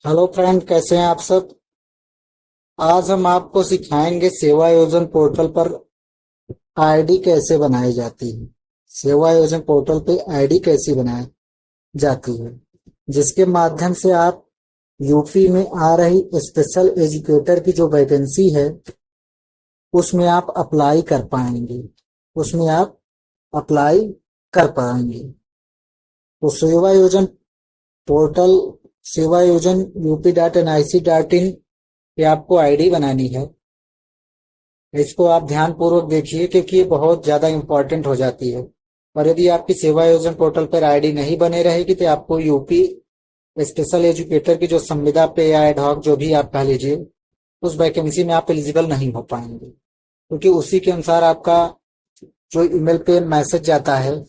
Hello friend, कैसे हैं आप सब। आज हम आपको सिखाएंगे सेवा योजन पोर्टल पर आईडी कैसे बनाई जाती है। सेवा योजन पोर्टल पे आईडी कैसी बनाई जाती है, जिसके माध्यम से आप यूपी में आ रही स्पेशल एजुकेटर की जो वैकेंसी है उसमें आप अप्लाई कर पाएंगे। उसमें आप अप्लाई कर पाएंगे। तो सेवा योजन पोर्टल, सेवा योजन UP.NIC.in पे आपको आईडी बनानी है। इसको आप ध्यान पूर्वक देखिए क्योंकि ये बहुत ज्यादा इंपॉर्टेंट हो जाती है। और यदि आपकी सेवा योजन पोर्टल पर आईडी नहीं बने रहेगी तो आपको यूपी स्पेशल एजुकेटर की जो संविदा पे या एडहॉक जो भी आप कह लीजिए उस वैकेंसी में आप एलिजिबल नहीं हो पाएंगे, क्योंकि उसी के अनुसार आपका जो ईमेल पे मैसेज जाता है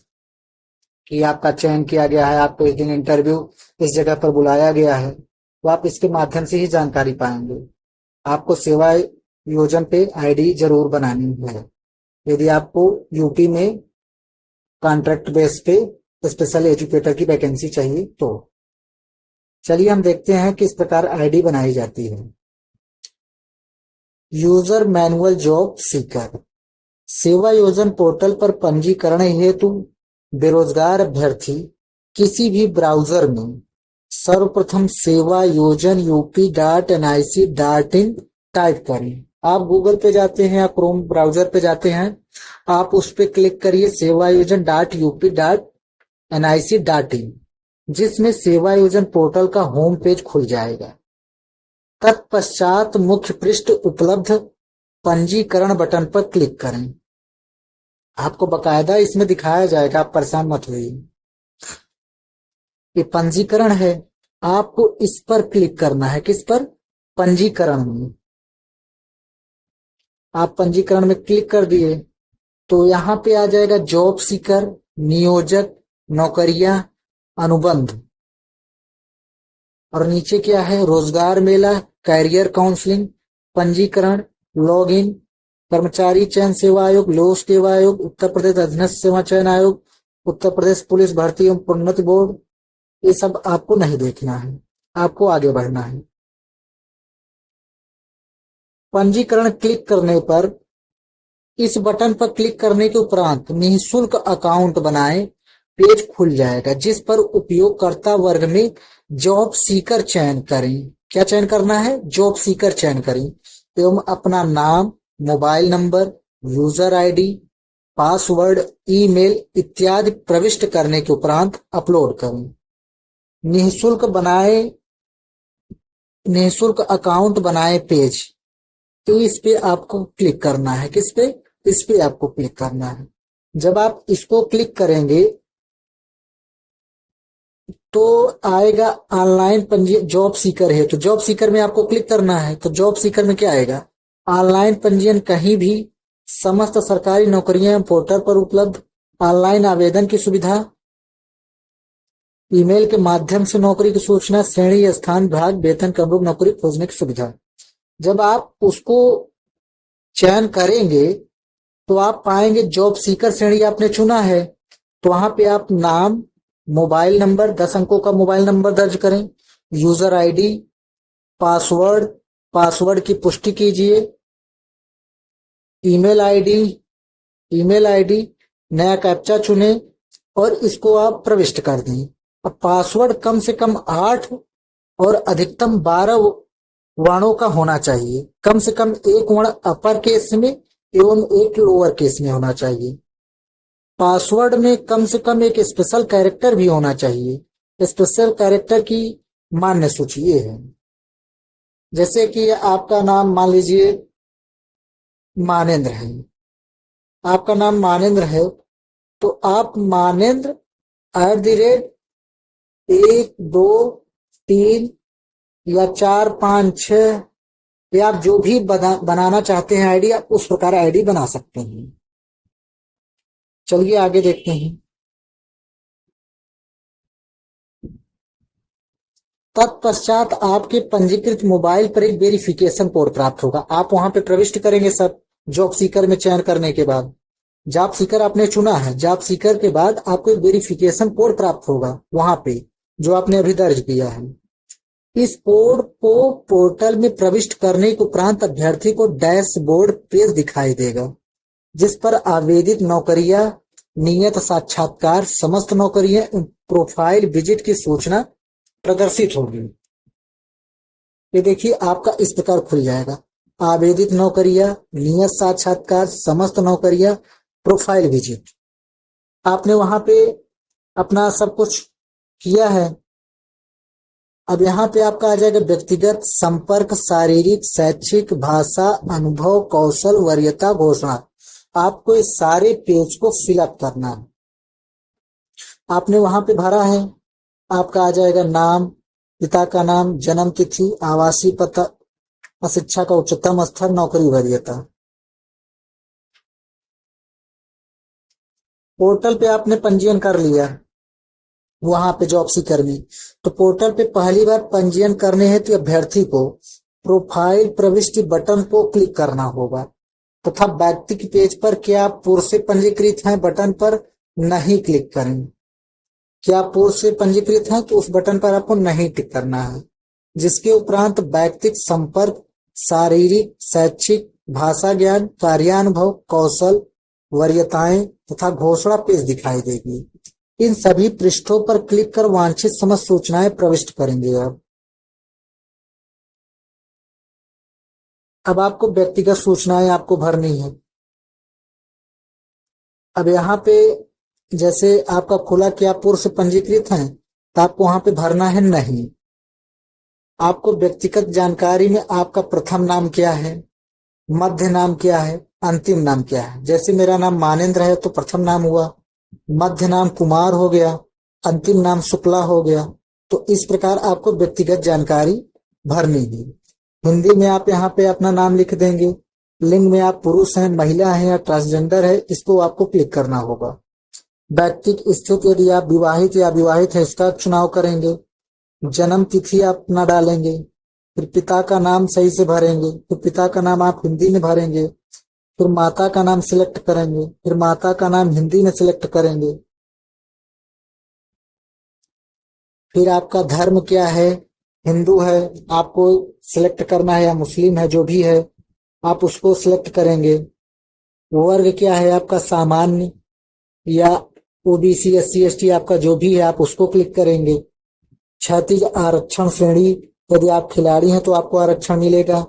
कि आपका चयन किया गया है, आपको इस दिन इंटरव्यू इस जगह पर बुलाया गया है, तो आप इसके माध्यम से ही जानकारी पाएंगे। आपको सेवा योजन पे आईडी जरूर बनानी है यदि आपको यूपी में कॉन्ट्रैक्ट बेस पे स्पेशल एजुकेटर की वैकेंसी चाहिए। तो चलिए हम देखते हैं किस प्रकार आईडी बनाई जाती है। User manual job seeker. सेवा योजन पोर्टल पर पंजीकरण हेतु बेरोजगार अभ्यर्थी किसी भी ब्राउजर में सर्वप्रथम सेवा योजन UP.NIC.in टाइप करें। आप गूगल पे जाते हैं या क्रोम ब्राउजर पे जाते हैं, आप उस पे क्लिक करिए सेवा योजन UP.NIC.in, जिसमें सेवा योजन पोर्टल का होम पेज खुल जाएगा। तत्पश्चात मुख्य पृष्ठ उपलब्ध पंजीकरण बटन पर क्लिक करें। आपको बकायदा इसमें दिखाया जाएगा, आप परेशान मत होइए। ये पंजीकरण है, आपको इस पर क्लिक करना है। किस पर? पंजीकरण में। आप पंजीकरण में क्लिक कर दिए तो यहाँ पे आ जाएगा जॉब सीकर, नियोजक, नौकरियां, अनुबंध, और नीचे क्या है? रोजगार मेला, कैरियर काउंसलिंग, पंजीकरण, लॉगिन, कर्मचारी चयन सेवा आयोग, लोक सेवा आयोग, उत्तर प्रदेश अधीनस्थ सेवा चयन आयोग, उत्तर प्रदेश पुलिस भर्ती एवं प्रोन्नति बोर्ड। ये सब आपको नहीं देखना है, आपको आगे बढ़ना है। पंजीकरण क्लिक करने पर इस बटन पर क्लिक करने के उपरांत निःशुल्क अकाउंट बनाएं पेज खुल जाएगा, जिस पर उपयोगकर्ता वर्ग में जॉब सीकर चयन करें। क्या चयन करना है? जॉब सीकर चयन करें एवं अपना नाम, mobile number, user ID, password, email इत्यादि प्रविष्ट करने के उपरांत अपलोड करें। निःशुल्क अकाउंट बनाए पेज, तो इस पे आपको क्लिक करना है। किस पे? इस पे आपको क्लिक करना है। जब आप इसको क्लिक करेंगे तो आएगा ऑनलाइन पंजीयन। जॉब सीकर है तो जॉब सीकर में आपको क्लिक करना है। तो जॉब सीकर में क्या आएगा? ऑनलाइन पंजीयन कहीं भी समस्त सरकारी नौकरियां पोर्टल पर उपलब्ध, ऑनलाइन आवेदन की सुविधा, ईमेल के माध्यम से नौकरी की सूचना, श्रेणी, स्थान, विभाग, वेतन के अनुरूप नौकरी खोजने की सुविधा। जब आप उसको चयन करेंगे तो आप पाएंगे जॉब सीकर श्रेणी आपने चुना है, तो वहां पे आप नाम, मोबाइल नंबर, 10 अंकों का मोबाइल नंबर दर्ज करें, यूजर आईडी, पासवर्ड की पुष्टि कीजिए, ईमेल आईडी, नया कैप्चा चुने और इसको आप प्रविष्ट कर दें। अब पासवर्ड कम से कम 8 और अधिकतम 12 वर्णों का होना चाहिए। कम से कम एक वर्ण अपर केस में एवं एक लोअर केस में होना चाहिए। पासवर्ड में कम से कम एक स्पेशल कैरेक्टर भी होना चाहिए। स्पेशल कैरेक्टर की मान्य सूची ये है, जैसे कि आपका नाम मान लीजिए मानेंद्र है। आपका नाम मानेंद्र है तो आप मानेंद्र @1 2 3 या 4 5 6 या आप जो भी बनाना चाहते हैं आईडी, आप उस प्रकार आईडी बना सकते हैं। चलिए आगे देखते हैं। तत्पश्चात आपके पंजीकृत मोबाइल पर एक वेरिफिकेशन कोड प्राप्त होगा। आप वहां पे प्रविष्ट करेंगे सब जॉब सीकर में चयन करने के बाद। जॉब सीकर आपने चुना है, जॉब सीकर के बाद आपको एक वेरिफिकेशन कोड प्राप्त होगा वहां पे, जो आपने अभी दर्ज किया है। इस कोड को पोर्टल में प्रविष्ट करने के उपरांत अभ्यर्थी को डैशबोर्ड पेज दिखाई देगा, जिस पर आवेदित नौकरियां, नियत साक्षात्कार, समस्त नौकरियां, प्रोफाइल विजिट की सूचना प्रदर्शित होगी। ये देखिए आपका इस प्रकार खुल जाएगा, आवेदित नौकरियां, नियत साक्षात्कार, समस्त नौकरियां, प्रोफाइल विजिट। आपने वहां पे अपना सब कुछ किया है। अब यहाँ पे आपका आ जाएगा व्यक्तिगत संपर्क, शारीरिक, शैक्षिक, भाषा, अनुभव, कौशल, वरीयता, घोषणा। आपको इस सारे पेज को फिलअप करना है। आपने वहां पे भरा है, आपका आ जाएगा नाम, पिता का नाम, जन्म तिथि, आवासीय पता, शिक्षा का उच्चतम स्तर, नौकरी, वरीयता। पोर्टल पे आपने पंजीयन कर लिया, वहां पे जॉब सीकर में, तो पोर्टल पे पहली बार पंजीयन करने हेतु अभ्यर्थी को प्रोफाइल प्रविष्टि बटन को क्लिक करना होगा तथा व्यक्ति पेज पर क्या आप पूर्व से पंजीकृत हैं बटन पर नहीं क्लिक करें। क्या आप पूर्व से पंजीकृत हैं तो उस बटन पर आपको नहीं टिक करना है। जिसके उपरांत व्यक्तिगत संपर्क, शारीरिक, शैक्षिक, भाषा ज्ञान, कार्यानुभव, कौशल, वरीयताएं तथा घोषणा पेज दिखाई देगी। इन सभी पृष्ठों पर क्लिक कर वांछित समस्त सूचनाएं प्रविष्ट करेंगे। अब आपको व्यक्तिगत सूचनाएं आपको भरनी है। अब यहाँ पे जैसे आपका खुला कि आप पूर्व से पंजीकृत हैं, तो आपको वहां पे भरना है नहीं। आपको व्यक्तिगत जानकारी में आपका प्रथम नाम क्या है, मध्य नाम क्या है, अंतिम नाम क्या है। जैसे मेरा नाम मानेंद्र है तो प्रथम नाम हुआ, मध्य नाम कुमार हो गया, अंतिम नाम शुक्ला हो गया। तो इस प्रकार आपको व्यक्तिगत जानकारी भरनी है। हिंदी में आप यहाँ पे अपना नाम लिख देंगे। लिंग में आप पुरुष हैं, महिला हैं या ट्रांसजेंडर है, इसको आपको क्लिक करना होगा। व्यक्तिगत स्थिति, यदि आप विवाहित या अविवाहित है, इसका चुनाव करेंगे। जन्म तिथि आप अपना डालेंगे। फिर पिता का नाम सही से भरेंगे। फिर पिता का नाम आप हिंदी में भरेंगे। फिर माता का नाम सिलेक्ट करेंगे। फिर माता का नाम हिंदी में सिलेक्ट करेंगे। फिर आपका धर्म क्या है, हिंदू है आपको सिलेक्ट करना है या मुस्लिम है, जो भी है आप उसको सिलेक्ट करेंगे। वर्ग क्या है आपका, सामान्य या ओबीसी, एससी, एसटी, आपका जो भी है आप उसको क्लिक करेंगे। क्षैतिज आरक्षण श्रेणी, यदि आप खिलाड़ी हैं तो आपको आरक्षण मिलेगा।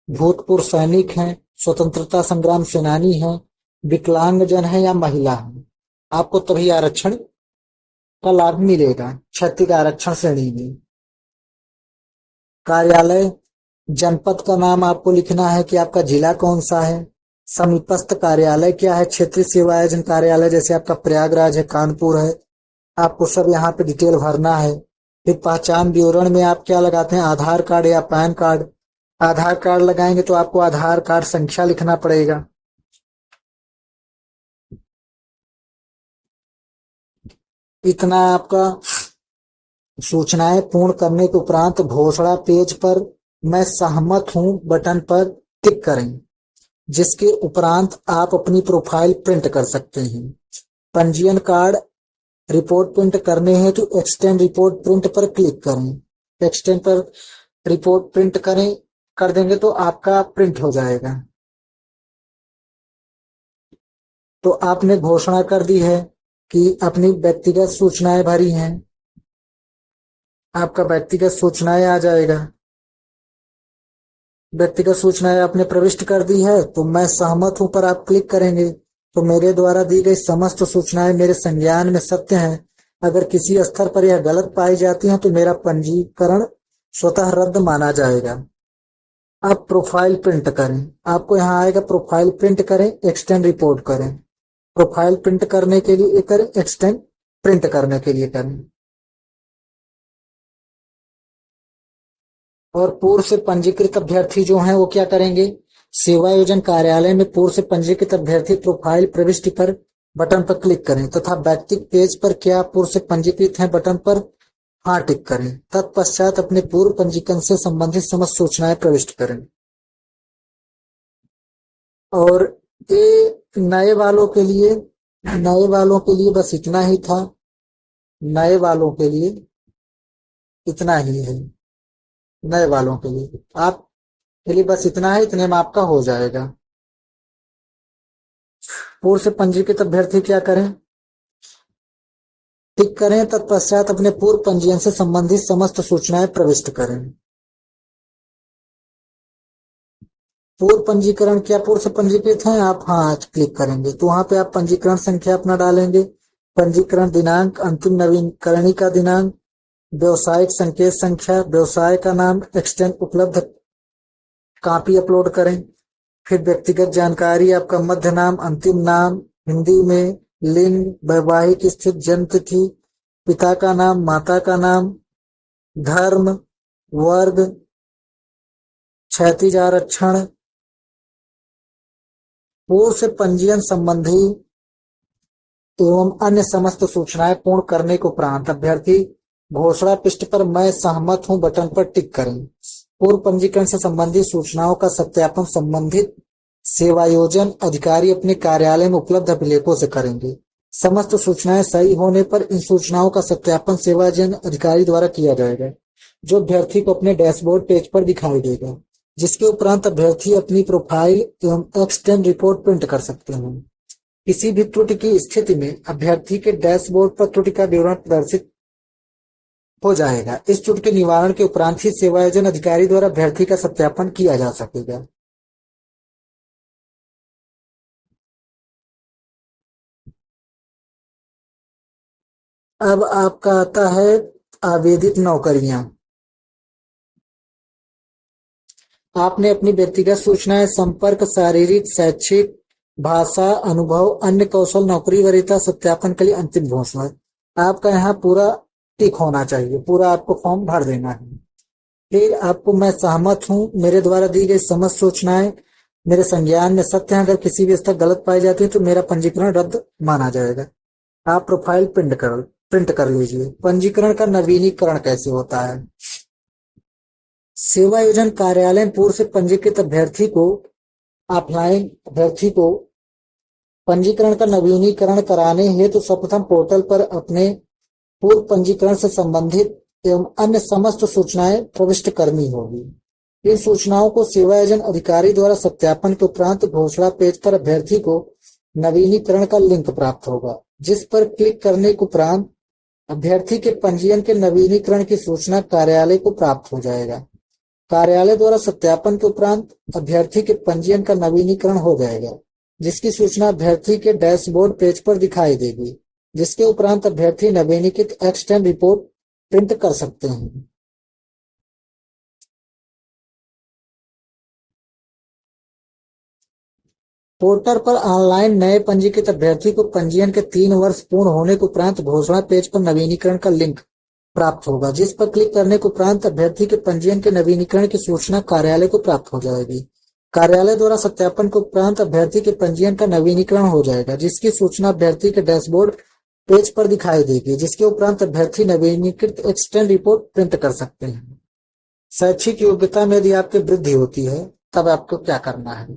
भूतपूर्व सैनिक हैं, स्वतंत्रता संग्राम सेनानी हैं, विकलांगजन है या महिला है, आपको तभी आरक्षण का लाभ मिलेगा क्षैतिज आरक्षण श्रेणी में। कार्यालय, जनपद का नाम आपको लिखना है कि आपका जिला कौन सा है। समीपस्थ कार्यालय क्या है, क्षेत्रीय सेवा आयोजन कार्यालय जैसे आपका प्रयागराज है, कानपुर है, आपको सब यहाँ पे डिटेल भरना है। फिर पहचान विवरण में आप क्या लगाते हैं, आधार कार्ड या पैन कार्ड। आधार कार्ड लगाएंगे तो आपको आधार कार्ड संख्या लिखना पड़ेगा। इतना आपका सूचनाएं पूर्ण करने के उपरांत घोषणा पेज पर मैं सहमत हूं बटन पर टिक करें, जिसके उपरांत आप अपनी प्रोफाइल प्रिंट कर सकते हैं। पंजीयन कार्ड रिपोर्ट प्रिंट करने हैं तो एक्सटेंड रिपोर्ट प्रिंट पर क्लिक करें। एक्सटेंड पर रिपोर्ट प्रिंट करें, कर देंगे तो आपका प्रिंट हो जाएगा। तो आपने घोषणा कर दी है कि अपनी व्यक्तिगत सूचनाएं भरी हैं, आपका व्यक्तिगत सूचनाएं आ जाएगा। व्यक्तिगत सूचनाएं आपने प्रविष्ट कर दी है तो मैं सहमत हूं पर आप क्लिक करेंगे तो मेरे द्वारा दी गई समस्त सूचनाएं मेरे संज्ञान में सत्य हैं। अगर किसी स्तर पर यह गलत पाई जाती हैं तो मेरा पंजीकरण स्वतः रद्द माना जाएगा। अब प्रोफाइल प्रिंट करें, आपको यहाँ आएगा प्रोफाइल प्रिंट करें, एक्सटेंड रिपोर्ट करें। प्रोफाइल प्रिंट करने के लिए करें, एक्सटेंड प्रिंट करने के लिए करें। और पूर्व से पंजीकृत अभ्यर्थी जो हैं वो क्या करेंगे, सेवा योजन कार्यालय में पूर्व से पंजीकृत अभ्यर्थी प्रोफाइल प्रविष्टि पर बटन पर क्लिक करें तथा व्यक्तिगत पेज पर क्या पूर्व से पंजीकृत हैं बटन पर हाँ टिक करें। तत्पश्चात अपने पूर्व पंजीकरण से संबंधित समस्त सूचनाएं प्रविष्ट करें। और ये नए वालों के लिए बस इतना ही था। नए वालों के लिए इतना ही है। नए वालों के लिए आप के लिए बस इतना है, इतने में आपका हो जाएगा। पूर्व से पंजीकृत अभ्यर्थी क्या करें? टिक करें, तत्पश्चात अपने पूर्व पंजीयन से संबंधित समस्त सूचनाएं प्रविष्ट करें। पूर्व पंजीकरण, क्या पूर्व से पंजीकृत हैं आप? हाँ, क्लिक करेंगे तो वहां पे आप पंजीकरण संख्या अपना डालेंगे, पंजीकरण दिनांक, अंतिम नवीनकरणी का दिनांक, व्यवसायिक संकेत संख्या, व्यवसाय का नाम, एक्सटेंड उपलब्ध कॉपी अपलोड करें। फिर व्यक्तिगत जानकारी, आपका मध्य नाम, अंतिम नाम हिंदी में, लिंग, वैवाहिक स्थिति, जन्म तिथि, पिता का नाम, माता का नाम, धर्म, वर्ग, क्षैतिज आरक्षण। पूर्व से पंजीयन संबंधी एवं अन्य समस्त सूचनाएं पूर्ण करने के उपरांत अभ्यर्थी घोषणा पृष्ठ पर मैं सहमत हूं बटन पर टिक करें। पूर्व पंजीकरण से संबंधित सूचनाओं का सत्यापन संबंधित सेवायोजन अधिकारी अपने कार्यालय में उपलब्ध अभिलेखों से करेंगे। समस्त सूचनाएं सही होने पर इन सूचनाओं का सत्यापन सेवायोजन अधिकारी द्वारा किया जाएगा, जो अभ्यर्थी को अपने डैशबोर्ड पेज पर दिखाई देगा, जिसके उपरांत अभ्यर्थी अपनी प्रोफाइल एवं एक्सटेंड रिपोर्ट प्रिंट कर सकते हैं। किसी भी त्रुटि की स्थिति में अभ्यर्थी के डैशबोर्ड पर त्रुटि का विवरण प्रदर्शित हो जाएगा। इस त्रुटि के निवारण के उपरांत ही सेवायोजन अधिकारी द्वारा अभ्यर्थी का सत्यापन किया जा सकेगा। अब आपका आता है आवेदित नौकरियां। आपने अपनी व्यक्तिगत सूचनाएं, संपर्क, शारीरिक, शैक्षिक, भाषा, अनुभव, अन्य कौशल, नौकरी वरीयता सत्यापन के लिए अंतिम घोषणा। आपका यहाँ पूरा टिक होना चाहिए, पूरा आपको फॉर्म भर देना है। फिर आपको मैं सहमत हूँ, मेरे द्वारा दी गई समस्त सूचनाएं मेरे संज्ञान में सत्य हैं। अगर किसी भी स्तर गलत पाई जाती है तो मेरा पंजीकरण रद्द माना जाएगा। आप प्रोफाइल प्रिंट कर लीजिए। पंजीकरण का नवीनीकरण कैसे होता है? सेवा योजन कार्यालय में पूर्व से पंजीकृत अभ्यर्थी को पंजीकरण का नवीनीकरण कराने हेतु सर्वप्रथम पोर्टल पर अपने पूर्व पंजीकरण से संबंधित एवं अन्य समस्त सूचनाएं प्रविष्ट करनी होगी। इन सूचनाओं को सेवायोजन अधिकारी द्वारा सत्यापन के उपरांत घोषणा पेज पर अभ्यर्थी को नवीनीकरण का लिंक प्राप्त होगा, जिस पर क्लिक करने के उपरांत अभ्यर्थी के पंजीयन के नवीनीकरण की सूचना कार्यालय को प्राप्त हो जाएगा। कार्यालय द्वारा सत्यापन के उपरांत अभ्यर्थी के पंजीयन का नवीनीकरण हो जाएगा, जिसकी सूचना अभ्यर्थी के डैशबोर्ड पेज पर दिखाई देगी, जिसके उपरांत अभ्यर्थी नवीनीकृत एक्सटेंड रिपोर्ट प्रिंट कर सकते हैं। पोर्टल पर ऑनलाइन नए पंजीकृत अभ्यर्थी को पंजीयन के 3 वर्ष पूर्ण होने के उपरांत घोषणा पेज पर नवीनीकरण का लिंक प्राप्त होगा, जिस पर क्लिक करने के उपरांत अभ्यर्थी के पंजीयन के नवीनीकरण की सूचना कार्यालय को प्राप्त हो जाएगी। कार्यालय द्वारा सत्यापन के उपरांत अभ्यर्थी के पंजीयन का नवीनीकरण हो जाएगा, जिसकी सूचना अभ्यर्थी के डैशबोर्ड पेज पर दिखाई देगी, जिसके उपरांत अभ्यर्थी नवीनीकृत एक्सटेंड रिपोर्ट प्रिंट कर सकते हैं। शैक्षिक योग्यता में यदि आपकी वृद्धि होती है तब आपको क्या करना है?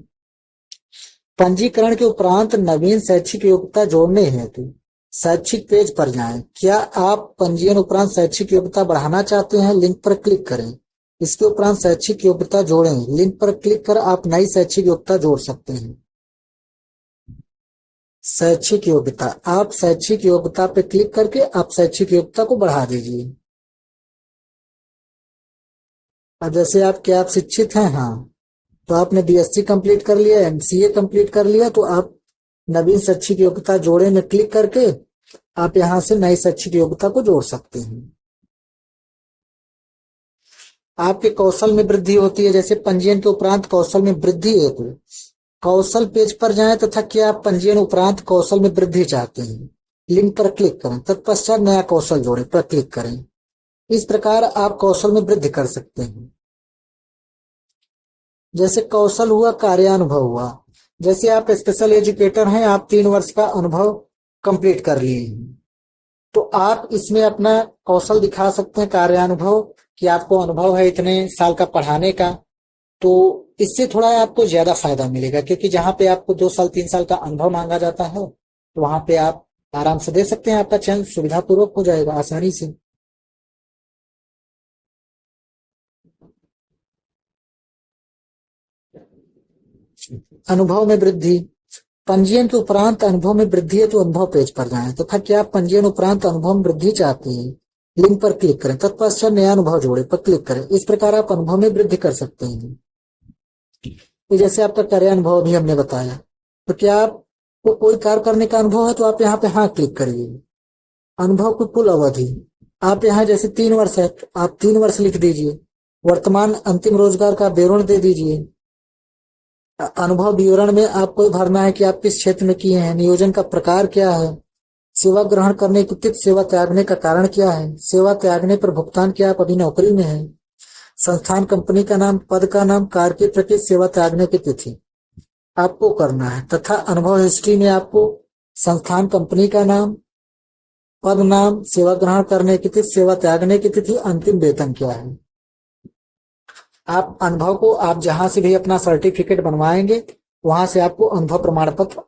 पंजीकरण के उपरांत नवीन शैक्षिक योग्यता जोड़ने हेतु शैक्षिक पेज पर जाएं। क्या आप पंजीयन उपरांत शैक्षिक योग्यता बढ़ाना चाहते हैं? लिंक पर क्लिक करें। इसके उपरांत शैक्षिक योग्यता जोड़ें, लिंक पर क्लिक कर आप नई शैक्षिक योग्यता जोड़ सकते हैं। शैक्षिक योग्यता, आप शैक्षिक योग्यता पे क्लिक करके आप शैक्षिक योग्यता को बढ़ा दीजिए। अब जैसे आप शिक्षित हैं, हाँ, तो आपने बीएससी कंप्लीट कर लिया, एमसीए कंप्लीट कर लिया, तो आप नवीन शैक्षिक योग्यता जोड़े में क्लिक करके आप यहां से नई शैक्षिक योग्यता को जोड़ सकते हैं। आपके कौशल में वृद्धि होती है, जैसे पंजीयन के उपरांत कौशल में वृद्धि हेतु कौशल पेज पर जाएं तथा क्या आप पंजीयन उपरांत कौशल में वृद्धि चाहते हैं? लिंक पर क्लिक करें, तत्पश्चात नया कौशल जोड़ें पर क्लिक करें। इस प्रकार आप कौशल में वृद्धि कर सकते हैं। जैसे कौशल हुआ, कार्यानुभव हुआ, जैसे आप स्पेशल एजुकेटर हैं, आप 3 वर्ष का अनुभव कंप्लीट कर लिए हैं, तो आप इसमें अपना कौशल दिखा सकते हैं, कार्यानुभव, कि आपको अनुभव है इतने साल का पढ़ाने का। तो इससे थोड़ा आपको ज्यादा फायदा मिलेगा, क्योंकि जहां पे आपको 2 साल 3 साल का अनुभव मांगा जाता है तो वहां पे आप आराम से दे सकते हैं, आपका चयन सुविधापूर्वक हो जाएगा आसानी से। अनुभव में वृद्धि, पंजीयन के उपरांत अनुभव में वृद्धि है तो अनुभव पेज पर जाएं तथा क्या आप पंजीयन उपरांत अनुभव में वृद्धि चाहते हैं, लिंक पर क्लिक करें, तत्पश्चात नया अनुभव जोड़े पर क्लिक करें। इस प्रकार आप अनुभव में वृद्धि कर सकते हैं। तो जैसे आपका कार्य अनुभव भी हमने बताया, तो क्या आपको कोई कार्य करने का अनुभव है तो आप यहाँ पे हाँ क्लिक करिए। अनुभव की कुल अवधि, आप यहाँ जैसे 3 वर्ष है आप 3 वर्ष लिख दीजिए। वर्तमान अंतिम रोजगार का विवरण दे दीजिए। अनुभव विवरण में आपको भरना है कि आप किस क्षेत्र में किए हैं, नियोजन का प्रकार क्या है, सेवा ग्रहण करने की तिथि, सेवा त्यागने का कारण क्या है, सेवा त्यागने पर भुगतान क्या आप अभी नौकरी में है, संस्थान कंपनी का नाम, पद का नाम, कार्य की प्रति, सेवा त्यागने की तिथि आपको करना है तथा अनुभव हिस्ट्री में आपको संस्थान कंपनी का नाम, पद नाम, सेवा ग्रहण करने की तिथि, सेवा त्यागने की तिथि, अंतिम वेतन क्या है। आप अनुभव को आप जहां से भी अपना सर्टिफिकेट बनवाएंगे वहां से आपको अनुभव प्रमाण पत्र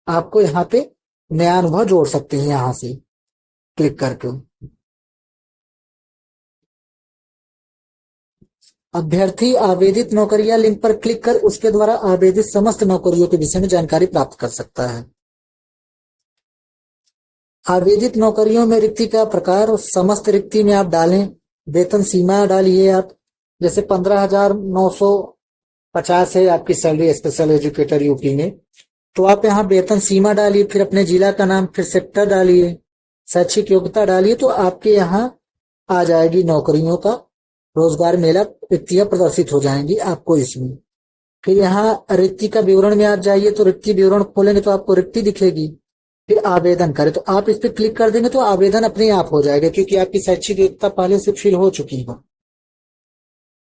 आपको यहाँ पे नया अनुभव जोड़ सकते हैं यहां से क्लिक करके। अभ्यर्थी आवेदित नौकरियां लिंक पर क्लिक कर उसके द्वारा आवेदित समस्त नौकरियों के विषय में जानकारी प्राप्त कर सकता है। आवेदित नौकरियों में रिक्ति का प्रकार, समस्त रिक्ति में आप डालें, वेतन सीमा डालिए आप, जैसे 15,950 है आपकी सैलरी स्पेशल एजुकेटर यूपी में, तो आप यहाँ वेतन सीमा डालिए, फिर अपने जिला का नाम, फिर सेक्टर डालिए, शैक्षिक योग्यता डालिए, तो आपके यहाँ आ जाएगी नौकरियों का रोजगार मेला, रिक्तियां प्रदर्शित हो जाएंगी आपको इसमें। फिर यहाँ रिक्ति का विवरण में आ जाइए, तो रिक्ति विवरण खोलेंगे तो आपको रिक्ति दिखेगी, फिर आवेदन करें तो आप इस पर क्लिक कर देंगे तो आवेदन अपने आप हो जाएगा, क्योंकि आपकी शैक्षिक योग्यता पहले से फिल हो चुकी है।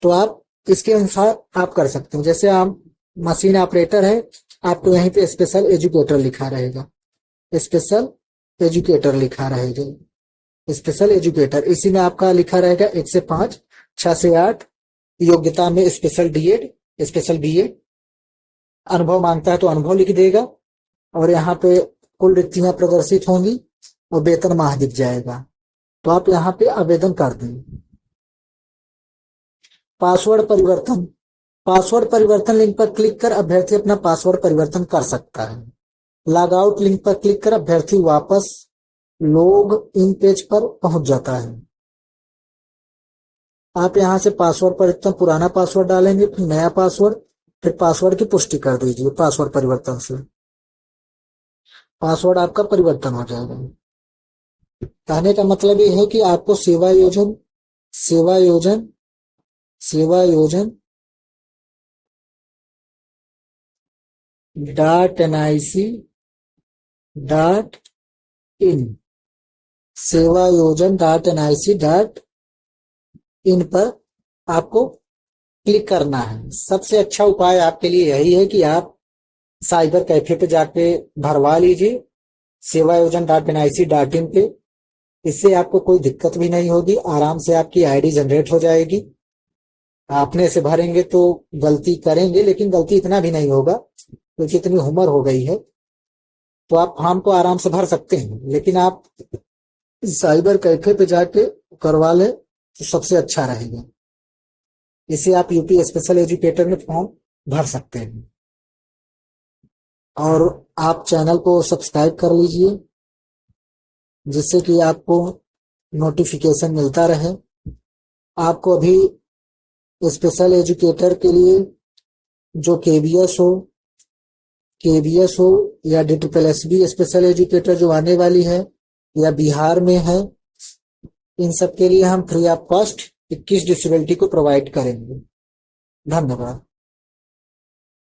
तो आप इसके अनुसार आप कर सकते हैं। जैसे आप मशीन ऑपरेटर है, आपको यहीं पे स्पेशल एजुकेटर लिखा रहेगा, स्पेशल एजुकेटर लिखा रहेगा, स्पेशल एजुकेटर, इसी में आपका लिखा रहेगा 1 से 5, 6 से 8, योग्यता में स्पेशल डीएड, स्पेशल बीएड, अनुभव मांगता है तो अनुभव लिख देगा, और यहाँ पे कुल रिक्तियां प्रदर्शित होंगी और वेतन माह दिख जाएगा, तो आप यहाँ पे आवेदन कर दें। पासवर्ड परिवर्तन, पासवर्ड परिवर्तन लिंक पर क्लिक कर अभ्यर्थी अपना पासवर्ड परिवर्तन कर सकता है। लॉग आउट लिंक पर क्लिक कर अभ्यर्थी वापस लॉग इन पेज पर पहुंच जाता है। आप यहां से पासवर्ड परिवर्तन, पुराना पासवर्ड डालेंगे, फिर नया पासवर्ड, फिर पासवर्ड की पुष्टि कर दीजिए। पासवर्ड परिवर्तन से पासवर्ड आपका परिवर्तन हो जाएगा। कहने का मतलब ये है कि आपको सेवा योजन .nic.in, सेवायोजन.nic.in पर आपको क्लिक करना है। सबसे अच्छा उपाय आपके लिए यही है कि आप साइबर कैफे पे जाके भरवा लीजिए सेवायोजन.nic.in पे। इससे आपको कोई दिक्कत भी नहीं होगी, आराम से आपकी आईडी जनरेट हो जाएगी। आपने से भरेंगे तो गलती करेंगे, लेकिन गलती इतना भी नहीं होगा क्योंकि इतनी उम्र हो गई है, तो आप फॉर्म को आराम से भर सकते हैं। लेकिन आप साइबर कैफे पे जाके करवा ले तो सबसे अच्छा रहेगा। इसे आप यूपी स्पेशल एजुकेटर में फॉर्म भर सकते हैं। और आप चैनल को सब्सक्राइब कर लीजिए जिससे कि आपको नोटिफिकेशन मिलता रहे। आपको अभी स्पेशल एजुकेटर के लिए जो केबीएस हो या DSSB स्पेशल एजुकेटर जो आने वाली है या बिहार में है, इन सब के लिए हम फ्री ऑफ कॉस्ट 21 डिसेबिलिटी को प्रोवाइड करेंगे। धन्यवाद।